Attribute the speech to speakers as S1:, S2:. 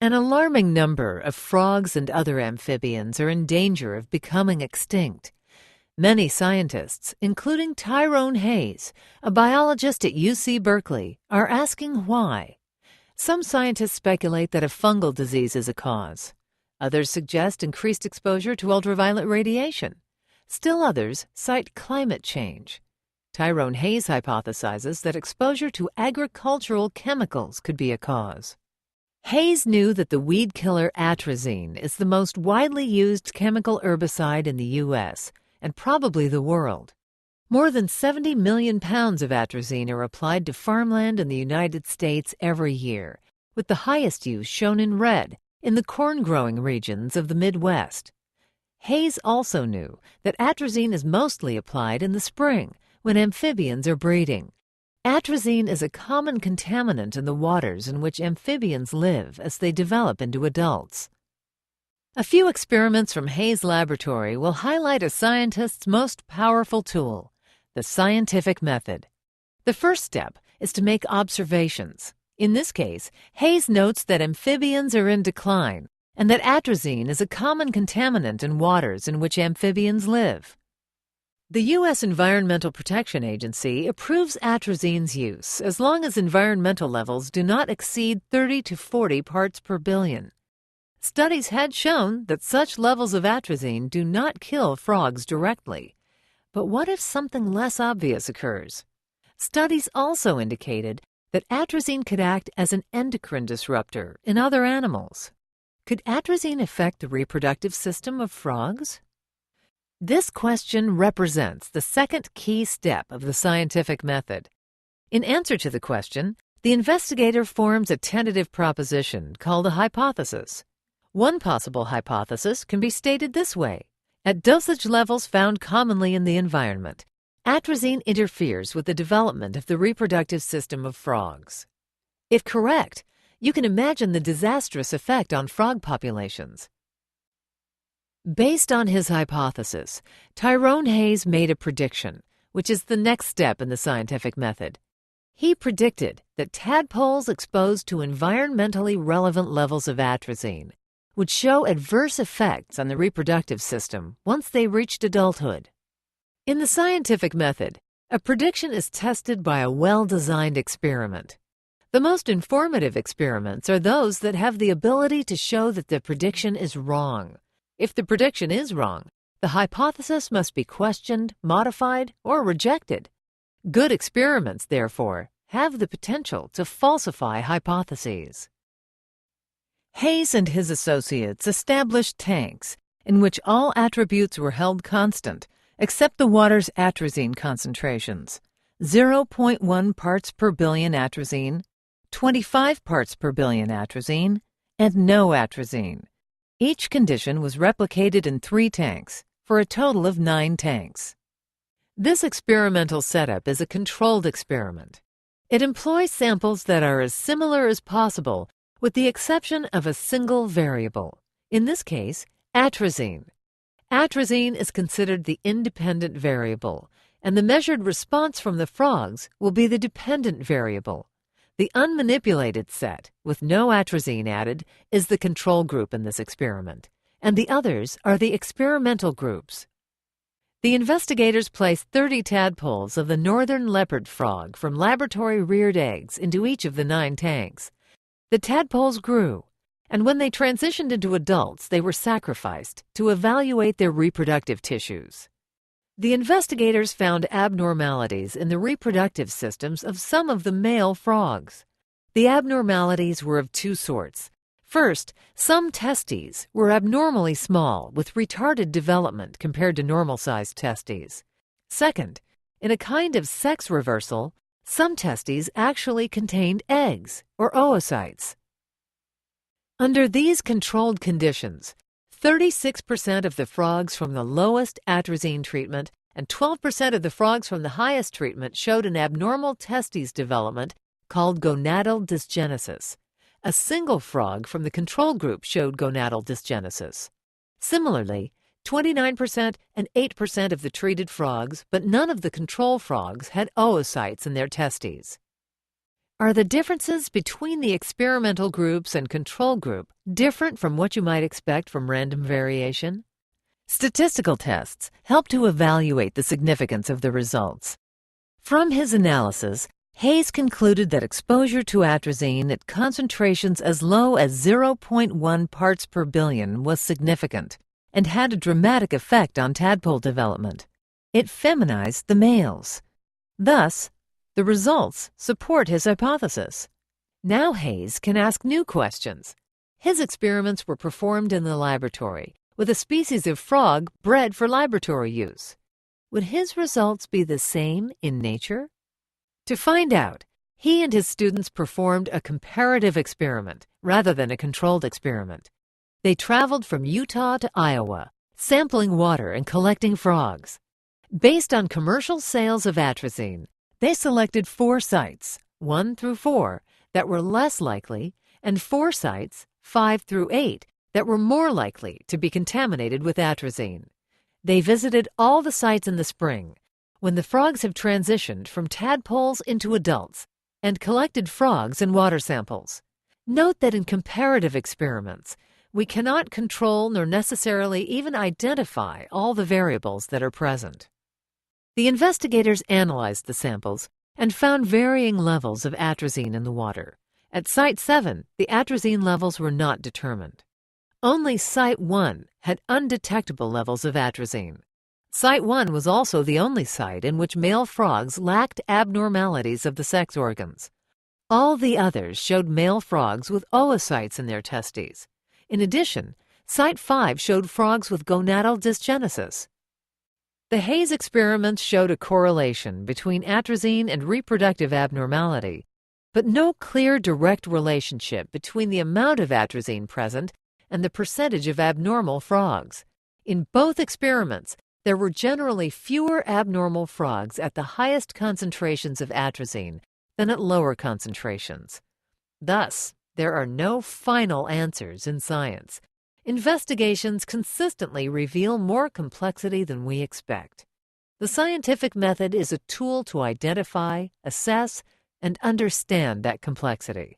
S1: An alarming number of frogs and other amphibians are in danger of becoming extinct. Many scientists, including Tyrone Hayes, a biologist at UC Berkeley, are asking why. Some scientists speculate that a fungal disease is a cause. Others suggest increased exposure to ultraviolet radiation. Still others cite climate change. Tyrone Hayes hypothesizes that exposure to agricultural chemicals could be a cause. Hayes knew that the weed killer atrazine is the most widely used chemical herbicide in the U.S. and probably the world. More than 70 million pounds of atrazine are applied to farmland in the United States every year, with the highest use shown in red in the corn-growing regions of the Midwest. Hayes also knew that atrazine is mostly applied in the spring when amphibians are breeding. Atrazine is a common contaminant in the waters in which amphibians live as they develop into adults. A few experiments from Hayes' laboratory will highlight a scientist's most powerful tool, the scientific method. The first step is to make observations. In this case, Hayes notes that amphibians are in decline and that atrazine is a common contaminant in waters in which amphibians live. The U.S. Environmental Protection Agency approves atrazine's use as long as environmental levels do not exceed 30 to 40 parts per billion. Studies had shown that such levels of atrazine do not kill frogs directly. But what if something less obvious occurs? Studies also indicated that atrazine could act as an endocrine disruptor in other animals. Could atrazine affect the reproductive system of frogs? This question represents the second key step of the scientific method. In answer to the question, the investigator forms a tentative proposition called a hypothesis. One possible hypothesis can be stated this way. At dosage levels found commonly in the environment, atrazine interferes with the development of the reproductive system of frogs. If correct, you can imagine the disastrous effect on frog populations. Based on his hypothesis, Tyrone Hayes made a prediction, which is the next step in the scientific method. He predicted that tadpoles exposed to environmentally relevant levels of atrazine would show adverse effects on the reproductive system once they reached adulthood. In the scientific method, a prediction is tested by a well-designed experiment. The most informative experiments are those that have the ability to show that the prediction is wrong. If the prediction is wrong, the hypothesis must be questioned, modified, or rejected. Good experiments, therefore, have the potential to falsify hypotheses. Hayes and his associates established tanks in which all attributes were held constant except the water's atrazine concentrations: 0.1 parts per billion atrazine, 25 parts per billion atrazine, and no atrazine. Each condition was replicated in 3 tanks, for a total of 9 tanks. This experimental setup is a controlled experiment. It employs samples that are as similar as possible with the exception of a single variable, in this case, atrazine. Atrazine is considered the independent variable, and the measured response from the frogs will be the dependent variable. The unmanipulated set, with no atrazine added, is the control group in this experiment, and the others are the experimental groups. The investigators placed 30 tadpoles of the northern leopard frog from laboratory-reared eggs into each of the 9 tanks. The tadpoles grew, and when they transitioned into adults, they were sacrificed to evaluate their reproductive tissues. The investigators found abnormalities in the reproductive systems of some of the male frogs. The abnormalities were of 2 sorts. First, some testes were abnormally small with retarded development compared to normal-sized testes. Second, in a kind of sex reversal, some testes actually contained eggs, or oocytes. Under these controlled conditions, 36% of the frogs from the lowest atrazine treatment and 12% of the frogs from the highest treatment showed an abnormal testes development called gonadal dysgenesis. A single frog from the control group showed gonadal dysgenesis. Similarly, 29% and 8% of the treated frogs, but none of the control frogs, had oocytes in their testes. Are the differences between the experimental groups and control group different from what you might expect from random variation? Statistical tests help to evaluate the significance of the results. From his analysis, Hayes concluded that exposure to atrazine at concentrations as low as 0.1 parts per billion was significant and had a dramatic effect on tadpole development. It feminized the males. Thus, the results support his hypothesis. Now Hayes can ask new questions. His experiments were performed in the laboratory with a species of frog bred for laboratory use. Would his results be the same in nature? To find out, he and his students performed a comparative experiment rather than a controlled experiment. They traveled from Utah to Iowa, sampling water and collecting frogs. Based on commercial sales of atrazine, they selected 4 sites, 1 through 4, that were less likely, and 4 sites, 5 through 8, that were more likely to be contaminated with atrazine. They visited all the sites in the spring, when the frogs have transitioned from tadpoles into adults, and collected frogs and water samples. Note that in comparative experiments, we cannot control nor necessarily even identify all the variables that are present. The investigators analyzed the samples and found varying levels of atrazine in the water. At Site 7, the atrazine levels were not determined. Only Site 1 had undetectable levels of atrazine. Site 1 was also the only site in which male frogs lacked abnormalities of the sex organs. All the others showed male frogs with oocytes in their testes. In addition, Site 5 showed frogs with gonadal dysgenesis. The Hayes experiments showed a correlation between atrazine and reproductive abnormality, but no clear direct relationship between the amount of atrazine present and the percentage of abnormal frogs. In both experiments, there were generally fewer abnormal frogs at the highest concentrations of atrazine than at lower concentrations. Thus, there are no final answers in science. Investigations consistently reveal more complexity than we expect. The scientific method is a tool to identify, assess, and understand that complexity.